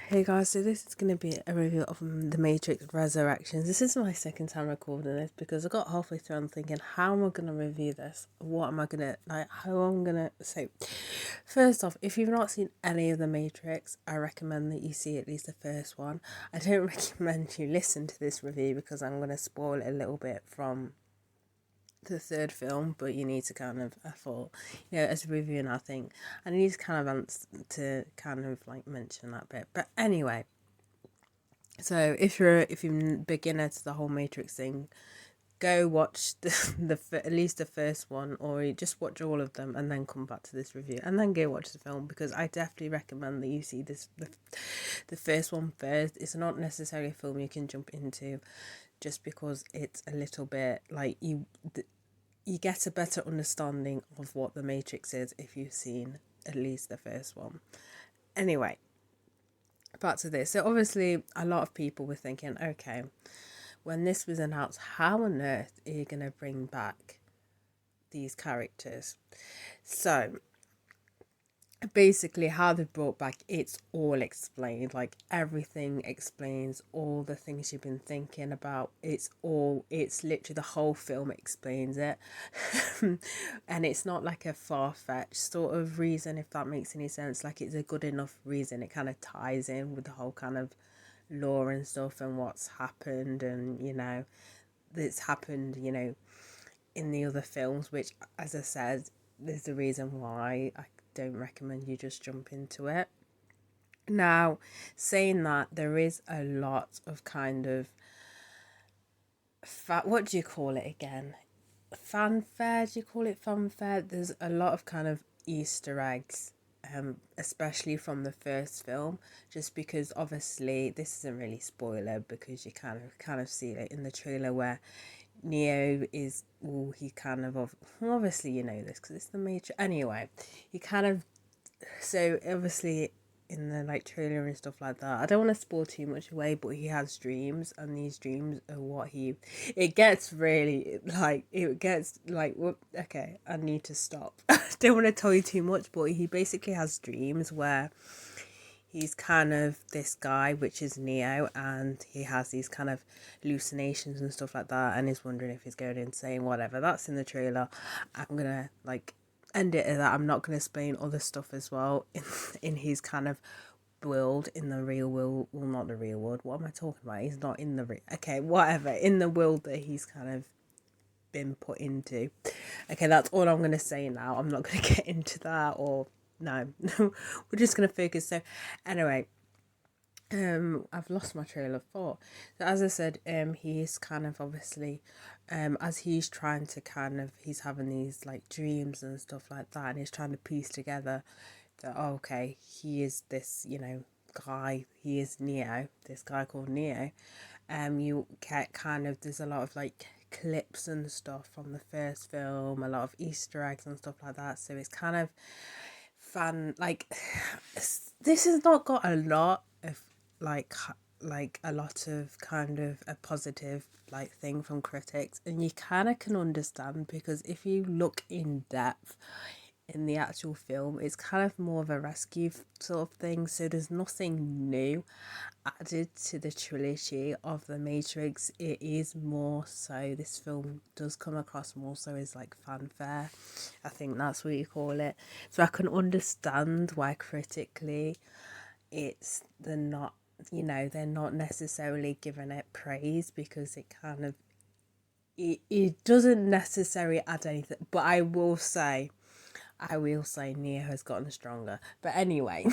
Hey guys, so this is going to be a review of The Matrix Resurrections. This is my second time recording this because I got halfway through and thinking, how am I going to review this? What am I going to, how am I going to... So, first off, if you've not seen any of The Matrix, I recommend that you see at least the first one. I don't recommend you listen to this review because I'm going to spoil it a little bit from the third film, but you need to kind of, I thought, as a reviewing, I think I need to kind of to kind of like mention that bit. But anyway, so if you're beginner to the whole Matrix thing, go watch at least the first one, or you just watch all of them and then come back to this review and then go watch the film, because I definitely recommend that you see the first one first. It's not necessarily a film you can jump into just because it's a little bit like you get a better understanding of what the Matrix is if you've seen at least the first one. Anyway, back to this. So obviously a lot of people were thinking, okay, when this was announced, how on earth are you going to bring back these characters? So basically how they brought back, it's all explained, like everything explains all the things you've been thinking about. It's literally the whole film explains it. And it's not like a far-fetched sort of reason, if that makes any sense. Like, it's a good enough reason. It kind of ties in with the whole kind of lore and stuff and what's happened, and it's happened in the other films, which, as I said, there's the reason why I don't recommend you just jump into it. Now, saying that, there is a lot of kind of what do you call it again? Fanfare? Do you call it fanfare? There's a lot of kind of Easter eggs, especially from the first film, just because obviously this isn't really spoiler, because you kind of see it in the trailer where Neo is, well, he kind of obviously you know this because it's the Matrix. Anyway, he kind of, so obviously in the like trailer and stuff like that, I don't want to spoil too much away, but he has dreams, and these dreams are what it gets really like, it gets like, whoop, okay, I need to stop. I don't want to tell you too much, but he basically has dreams where he's kind of this guy, which is Neo, and he has these kind of hallucinations and stuff like that, and is wondering if he's going insane, whatever. That's in the trailer. I'm gonna like end it at that. I'm not gonna explain other stuff as well in his kind of world, in the real world. Well, not the real world. What am I talking about? He's not in the okay, whatever. In the world that he's kind of been put into. Okay, that's all I'm gonna say now. I'm not gonna get into that, or no. We're just gonna focus. So anyway, I've lost my trail of thought. So as I said, he's kind of obviously, as he's trying to kind of, he's having these like dreams and stuff like that, and he's trying to piece together that, oh, okay, he is this, guy, he is Neo, this guy called Neo. You get kind of, there's a lot of like clips and stuff from the first film, a lot of Easter eggs and stuff like that. So it's kind of fun. Like, this has not got a lot of like a lot of kind of a positive like thing from critics, and you kind of can understand, because if you look in depth in the actual film, it's kind of more of a rescue sort of thing. So there's nothing new added to the trilogy of the Matrix. It is more so, this film does come across more so as like fanfare. I think that's what you call it. So I can understand why critically they're not, they're not necessarily giving it praise, because it kind of, it doesn't necessarily add anything. But I will say Neo has gotten stronger. But anyway,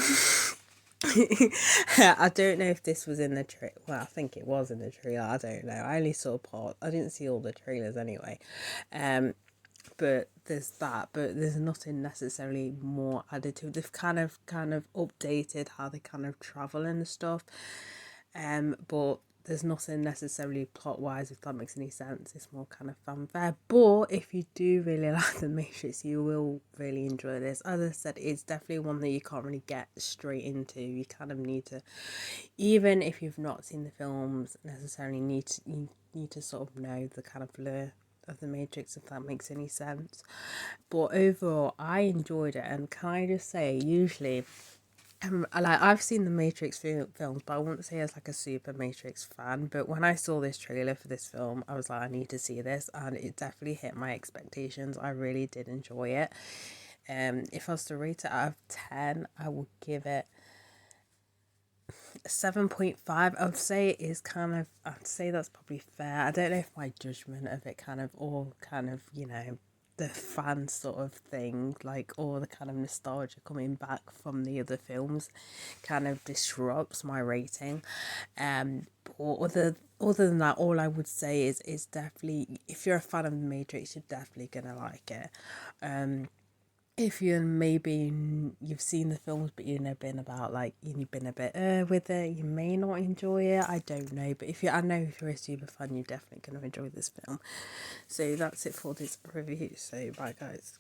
I don't know if this was in the trailer. Well, I think it was in the trailer. I don't know. I only saw part. I didn't see all the trailers anyway. But there's that. But there's nothing necessarily more added to it. They've kind of updated how they kind of travel and stuff. But there's nothing necessarily plot wise, if that makes any sense. It's more kind of fanfare. But if you do really like The Matrix, you will really enjoy this. As I said, it's definitely one that you can't really get straight into. You kind of need to, even if you've not seen the films, necessarily you need to sort of know the kind of lure of The Matrix, if that makes any sense. But overall, I enjoyed it, and can I just say, usually Like I've seen the Matrix films, but I wouldn't say as like a super Matrix fan. But when I saw this trailer for this film, I was like, I need to see this, and it definitely hit my expectations. I really did enjoy it. If I was to rate it out of 10, I would give it 7.5. I would say it is kind of, I'd say that's probably fair. I don't know if my judgment of it kind of all kind of, the fan sort of thing, like all the kind of nostalgia coming back from the other films kind of disrupts my rating. But other than that, all I would say is definitely, if you're a fan of the Matrix, you're definitely gonna like it. If you maybe you've seen the films but you've been about like you've been a bit with it, you may not enjoy it. I don't know, but I know if you're a super fan, you're definitely going to enjoy this film. So that's it for this review. So bye guys.